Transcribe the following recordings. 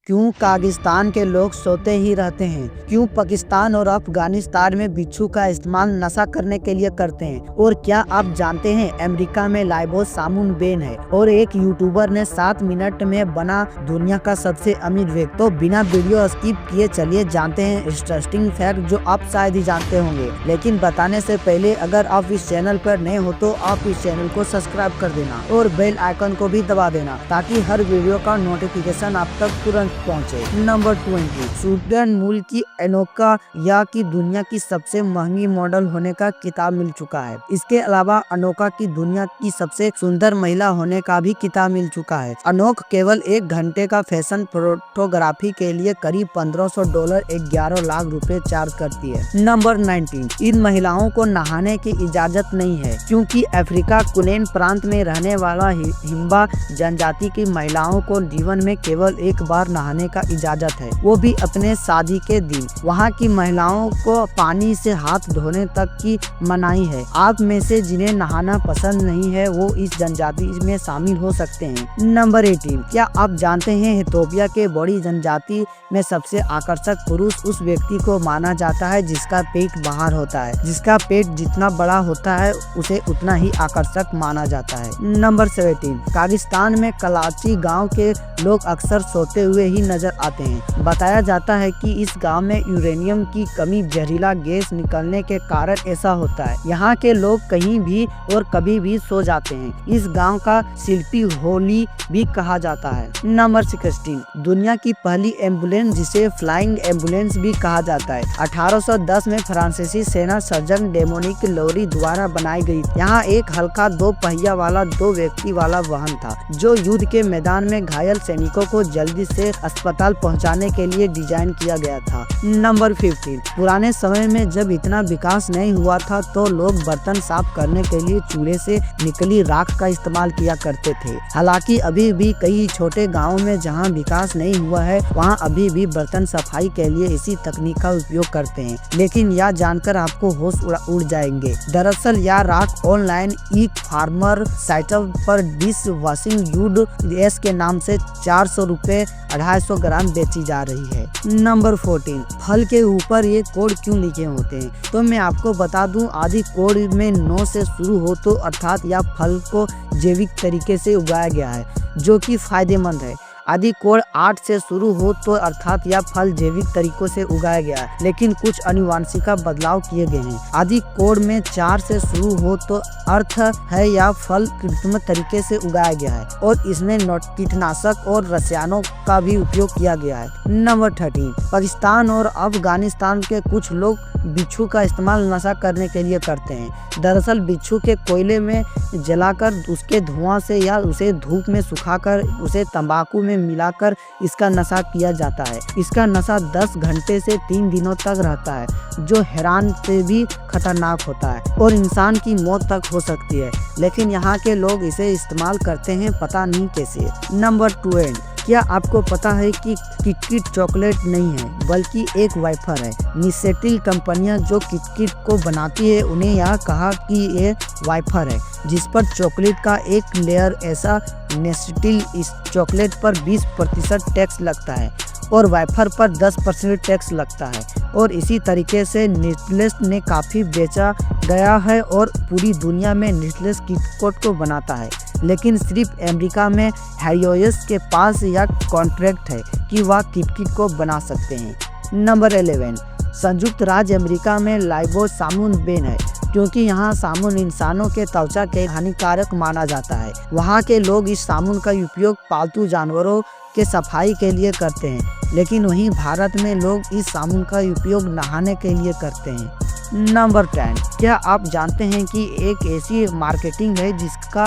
क्यों पाकिस्तान के लोग सोते ही रहते हैं? क्यों पाकिस्तान और अफगानिस्तान में बिच्छू का इस्तेमाल नशा करने के लिए करते हैं? और क्या आप जानते हैं अमेरिका में लाइबो साबुन बैन है और एक यूट्यूबर ने 7 मिनट में बना दुनिया का सबसे अमीर व्यक्ति। तो बिना वीडियो स्किप किए चलिए जानते हैं इंटरेस्टिंग फैक्ट जो आप शायद ही जानते होंगे। लेकिन बताने से पहले अगर आप इस चैनल पर नए हो तो आप इस चैनल को सब्सक्राइब कर देना और बेल आइकन को भी दबा देना ताकि हर वीडियो का नोटिफिकेशन आप तक तुरंत पहुंचे। नंबर 20, स्वीडन मूल की अनोका या की दुनिया की सबसे महंगी मॉडल होने का खिताब मिल चुका है। इसके अलावा अनोका की दुनिया की सबसे सुंदर महिला होने का भी खिताब मिल चुका है। अनोक केवल 1 घंटे का फैशन फोटोग्राफी के लिए करीब $1500 11 लाख रुपए चार्ज करती है। नंबर 19, इन महिलाओं को नहाने की इजाजत नहीं है क्योंकि अफ्रीका कुनैन प्रांत में रहने वाला हिम्बा जनजाति की महिलाओं को जीवन में केवल एक बार नहाने का इजाजत है, वो भी अपने शादी के दिन। वहाँ की महिलाओं को पानी से हाथ धोने तक की मनाही है। आप में से जिन्हें नहाना पसंद नहीं है वो इस जनजाति में शामिल हो सकते हैं। नंबर 18, क्या आप जानते हैं इथियोपिया के बड़ी जनजाति में सबसे आकर्षक पुरुष उस व्यक्ति को माना जाता है जिसका पेट बाहर होता है। जिसका पेट जितना बड़ा होता है उसे उतना ही आकर्षक माना जाता है। नंबर 17, पाकिस्तान में कराची गाँव के लोग अक्सर सोते हुए ही नजर आते हैं। बताया जाता है कि इस गांव में यूरेनियम की कमी जहरीला गैस निकलने के कारण ऐसा होता है। यहाँ के लोग कहीं भी और कभी भी सो जाते हैं। इस गांव का शिल्पी होली भी कहा जाता है। नंबर 16, दुनिया की पहली एम्बुलेंस जिसे फ्लाइंग एम्बुलेंस भी कहा जाता है 1810 में फ्रांसीसी सेना सर्जन डेमोनिक लोरी द्वारा बनाई गई। यहाँ एक हल्का 2 पहिया वाला 2 व्यक्ति वाला वाहन था जो युद्ध के मैदान में घायल सैनिकों को जल्दी से अस्पताल पहुंचाने के लिए डिजाइन किया गया था। नंबर 15, पुराने समय में जब इतना विकास नहीं हुआ था तो लोग बर्तन साफ करने के लिए चूल्हे से निकली राख का इस्तेमाल किया करते थे। हालांकि अभी भी कई छोटे गांवों में जहां विकास नहीं हुआ है वहां अभी भी बर्तन सफाई के लिए इसी तकनीक का उपयोग करते हैं। लेकिन यह जानकर आपको होश उड़ जाएंगे। दरअसल यह राख ऑनलाइन ई फार्मर साइट पर डिश वॉशिंग यूड एस के नाम से 400 रुपए 250 ग्राम बेची जा रही है। नंबर 14, फल के ऊपर ये कोड क्यों लिखे होते हैं? तो मैं आपको बता दूं आदि कोड में 9 से शुरू हो तो अर्थात यह फल को जैविक तरीके से उगाया गया है जो कि फायदेमंद है। आदि कोड 8 से शुरू हो तो अर्थात यह फल जैविक तरीकों से उगाया गया है लेकिन कुछ अनुवांशिक बदलाव किए गए हैं। आदि कोड में 4 से शुरू हो तो अर्थ है यह फल कृत्रिम तरीके से उगाया गया है और इसमें कीटनाशक और रसायनों का भी उपयोग किया गया है। नंबर 13, पाकिस्तान और अफगानिस्तान के कुछ लोग बिच्छू का इस्तेमाल नशा करने के लिए करते हैं। दरअसल बिच्छू के कोयले में जलाकर उसके धुआं से या उसे धूप में सुखाकर उसे तंबाकू में मिलाकर इसका नशा किया जाता है। इसका नशा 10 घंटे से 3 दिनों तक रहता है जो हैरान से भी खतरनाक होता है और इंसान की मौत तक हो सकती है। लेकिन यहाँ के लोग इसे इस्तेमाल करते हैं पता नहीं कैसे। नंबर 12, क्या आपको पता है कि किटकिट चॉकलेट नहीं है बल्कि एक वाइफर है? निस्टेल कंपनियां जो किटकिट को बनाती है उन्हें यह कहा कि ये वाइफर है जिस पर चॉकलेट का एक लेयर ऐसा नेस्टेल इस चॉकलेट पर 20% टैक्स लगता है और वाइफर पर 10% टैक्स लगता है और इसी तरीके से नेस्ले ने काफ़ी बेचा गया है और पूरी दुनिया में नेस्ले किटकैट को बनाता है। लेकिन सिर्फ अमेरिका में हैरियोस के पास यह कॉन्ट्रैक्ट है कि वह किटकिट को बना सकते हैं। नंबर 11, संयुक्त राज्य अमेरिका में लाइबो साबुन बैन है क्योंकि यहाँ साबुन इंसानों के त्वचा के हानिकारक माना जाता है। वहाँ के लोग इस साबुन का उपयोग पालतू जानवरों के सफाई के लिए करते हैं लेकिन वहीं भारत में लोग इस साबुन का उपयोग नहाने के लिए करते हैं। नंबर 10, क्या आप जानते हैं कि एक ऐसी मार्केटिंग है जिसका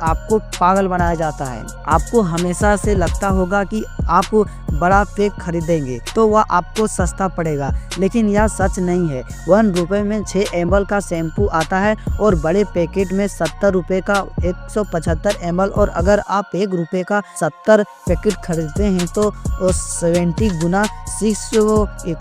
आपको पागल बनाया जाता है? आपको हमेशा से लगता होगा कि आप बड़ा पैक खरीदेंगे तो वह आपको सस्ता पड़ेगा लेकिन यह सच नहीं है। 1 रुपए में 6 ml का शैम्पू आता है और बड़े पैकेट में 70 रुपए का 175 ml और अगर आप 1 रुपए का 70 पैकेट खरीदते हैं तो 70 गुना 6 =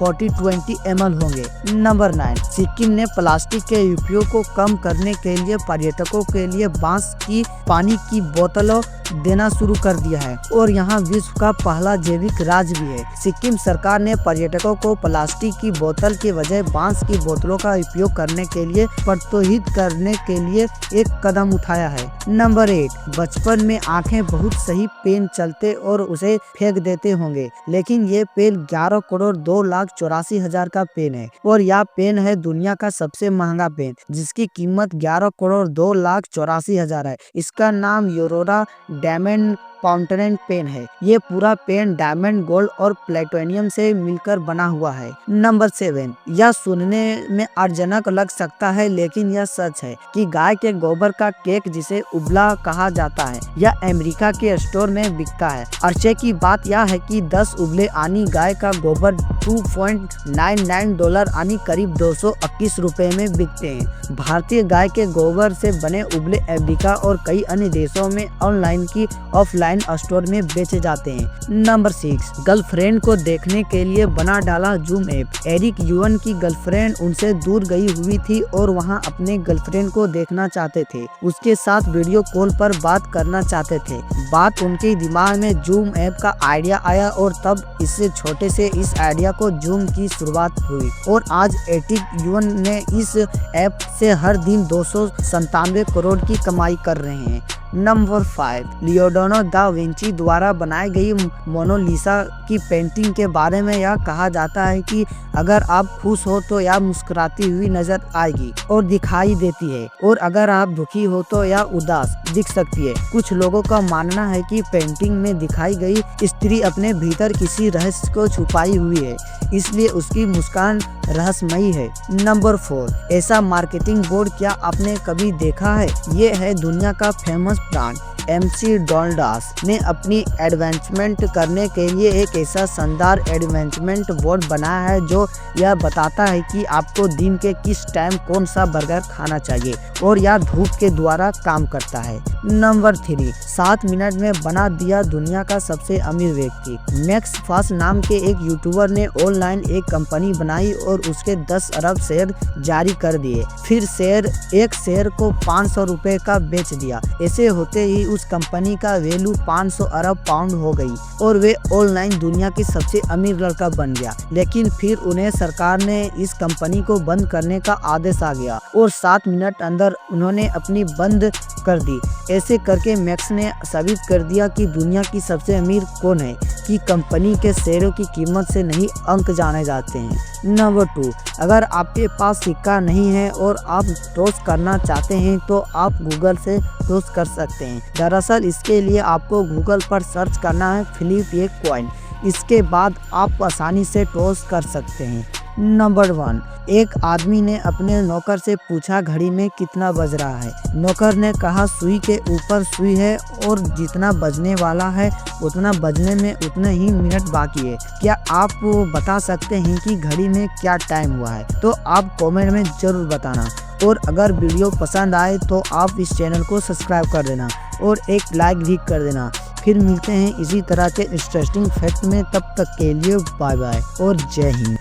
40-20 ml होंगे। नंबर 9, सिक्किम ने प्लास्टिक के उपयोग को कम करने के लिए पर्यटकों के लिए बांस की पानी की बोतलों देना शुरू कर दिया है और यहाँ विश्व का पहला जैविक राज्य भी है। सिक्किम सरकार ने पर्यटकों को प्लास्टिक की बोतल के बजाय बांस की बोतलों का उपयोग करने के लिए प्रोत्साहित करने के लिए एक कदम उठाया है। नंबर 8, बचपन में आंखें बहुत सही पेन चलते और उसे फेंक देते होंगे, लेकिन ये पेन 11,02,84,000 का पेन है और यह पेन है दुनिया का सबसे महंगा पेन, जिसकी कीमत 11,02,84,000 है। इसका नाम यूरोरा डायमंड फाउंटेन पेन है। ये पूरा पेन डायमंड, गोल्ड और प्लेटिनम से मिलकर बना हुआ है। नंबर 7, यह सुनने में अर्जनक लग सकता है, लेकिन यह सच है कि गाय के गोबर का केक, जिसे उबला कहा जाता है, यह अमेरिका के स्टोर में बिकता है। आश्चर्य की बात यह है कि 10 उबले आनी गाय का गोबर $2.99 यानी करीब 221 रुपए में बिकते हैं। भारतीय गाय के गोबर से बने उबले अमेरिका और कई अन्य देशों में ऑनलाइन की ऑफलाइन स्टोर में बेचे जाते हैं। नंबर 6, गर्लफ्रेंड को देखने के लिए बना डाला जूम ऐप। एरिक युवन की गर्लफ्रेंड उनसे दूर गई हुई थी और वहां अपने गर्लफ्रेंड को देखना चाहते थे, उसके साथ वीडियो कॉल पर बात करना चाहते थे। बात उनके दिमाग में जूम ऐप का आइडिया आया और तब इससे छोटे से इस आइडिया को जूम की शुरुआत हुई और आज एरिक युवन ने इस ऐप से हर दिन 297 करोड़ की कमाई कर रहे हैं। नंबर 5, लियोनार्डो दा विंची द्वारा बनाई गई मोनालिसा की पेंटिंग के बारे में यह कहा जाता है कि अगर आप खुश हो तो यह मुस्कुराती हुई नजर आएगी और दिखाई देती है, और अगर आप दुखी हो तो यह उदास दिख सकती है। कुछ लोगों का मानना है कि पेंटिंग में दिखाई गई स्त्री अपने भीतर किसी रहस्य को छुपाई हुई है, इसलिए उसकी मुस्कान रहस्यमयी है। नंबर 4, ऐसा मार्केटिंग बोर्ड क्या आपने कभी देखा है? ये है दुनिया का फेमस ब्रांड MC डोनाल्ड्स ने अपनी एडवर्टाइजमेंट करने के लिए एक ऐसा शानदार एडवर्टाइजमेंट बोर्ड बनाया है जो यह बताता है कि आपको दिन के किस टाइम कौन सा बर्गर खाना चाहिए, और यह धूप के द्वारा काम करता है। नंबर 3, 7 मिनट में बना दिया दुनिया का सबसे अमीर व्यक्ति। मैक्स फास्ट नाम के एक यूट्यूबर ने ऑनलाइन एक कंपनी बनाई और उसके 10 अरब शेयर जारी कर दिए, फिर एक शेयर को 500 रुपए का बेच दिया। ऐसे होते ही उस कंपनी का वैल्यू 500 अरब पाउंड हो गई और वे ऑनलाइन दुनिया की सबसे अमीर लड़का बन गया। लेकिन फिर उन्हें सरकार ने इस कंपनी को बंद करने का आदेश आ गया और 7 मिनट अंदर उन्होंने अपनी बंद कर दी। ऐसे करके मैक्स ने साबित कर दिया कि दुनिया की सबसे अमीर कौन है, कि कंपनी के शेयरों की कीमत से नहीं अंक जाने जाते हैं। नंबर 2, अगर आपके पास सिक्का नहीं है और आप टॉस करना चाहते हैं तो आप गूगल से टॉस कर सकते हैं। दरअसल इसके लिए आपको गूगल पर सर्च करना है फ्लिप ए कॉइन, इसके बाद आप आसानी से टॉस कर सकते हैं। नंबर 1, एक आदमी ने अपने नौकर से पूछा घड़ी में कितना बज रहा है। नौकर ने कहा सुई के ऊपर सुई है और जितना बजने वाला है उतना बजने में उतने ही मिनट बाकी है। क्या आप बता सकते हैं कि घड़ी में क्या टाइम हुआ है? तो आप कमेंट में जरूर बताना, और अगर वीडियो पसंद आए तो आप इस चैनल को सब्सक्राइब कर देना और एक लाइक भी कर देना। फिर मिलते हैं इसी तरह के इंटरेस्टिंग फैक्ट में, तब तक के लिए बाय बाय और जय हिंद।